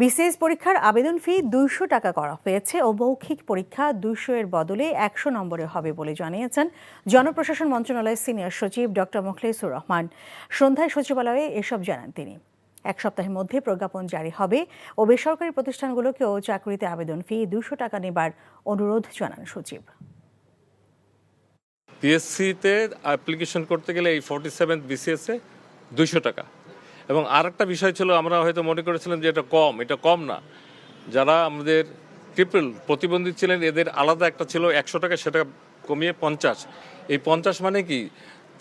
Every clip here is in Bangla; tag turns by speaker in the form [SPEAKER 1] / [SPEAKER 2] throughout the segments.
[SPEAKER 1] বিসিএস পরীক্ষার আবেদন ফি 200 টাকা করা হয়েছে ও মৌখিক পরীক্ষা 200 এর বদলে 100 নম্বরে হবে বলে জানিয়েছেন জনপ্রশাসন মন্ত্রণালয়ের সিনিয়র সচিব ডক্টর মোখলেছুর রহমান। সন্ধ্যায় সচিবালয়ে এসব জানান তিনি। এক সপ্তাহের মধ্যে প্রজ্ঞাপন জারি হবে ও বেসরকারি প্রতিষ্ঠানগুলোকেও চাকরিতে আবেদন ফি 200 টাকা নেবার অনুরোধ জানান সচিব।
[SPEAKER 2] পিএসসিতে অ্যাপ্লিকেশন করতে গেলে এই 47 বিসিএসে 200 টাকা। এবং আরেকটা বিষয় ছিল, আমরা হয়তো মনে করেছিলাম যে এটা কম না। যারা আমাদের ট্রিপল প্রতিবন্ধী ছিলেন এদের আলাদা একটা ছিল 100 টাকা, সেটা কমিয়ে 50। এই 50 মানে কি,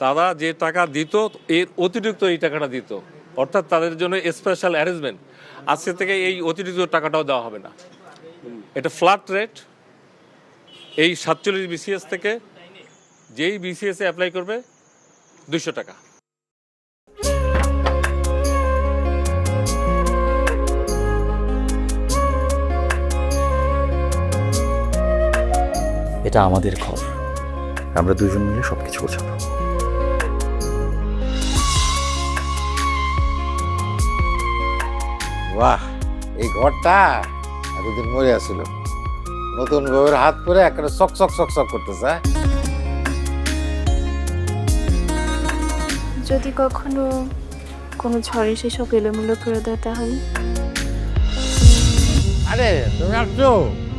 [SPEAKER 2] তারা যে টাকা দিত এর অতিরিক্ত এই টাকাটা দিত, অর্থাৎ তাদের জন্য স্পেশাল অ্যারেঞ্জমেন্ট। আজকে থেকে এই অতিরিক্ত টাকাটাও দেওয়া হবে না, এটা ফ্ল্যাট রেট। এই 47 বিসিএস থেকে যেই বিসিএস এ অ্যাপ্লাই করবে 200 টাকা।
[SPEAKER 3] এটা আমাদের ঘর, আমরা দুজন মিলে সবকিছু গোছাবো।
[SPEAKER 4] বাহ, এই ঘরটা এতদিন মরে আসছিল, নতুন বউয়ের হাত পরে একটা চক চক চক চক করতেছে।
[SPEAKER 5] যদি কখনো কোনো ঝড় এসে সব এলোমেলো করে দেয় তাহলে?
[SPEAKER 4] আরে তুমি আসছো,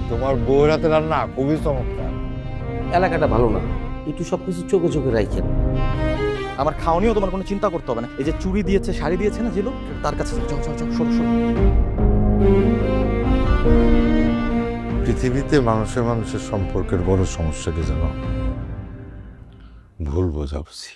[SPEAKER 4] তোমার বউয়ের হাতে রান্না খুবই চমৎকার।
[SPEAKER 3] এলাকাটা ভালো না, একটু সবকিছু চোখে চোখে রাখেন। আমার খাওয়ানিও তোমার কোনো চিন্তা করতে হবে না। এই যে চুড়ি দিয়েছে, শাড়ি দিয়েছে না জিলু, তার কাছে চল চল চল, শোনো শোনো।
[SPEAKER 6] পৃথিবীতে মানুষের সম্পর্কের বড় সমস্যা কি জানো? ভুল বোঝাবুঝি।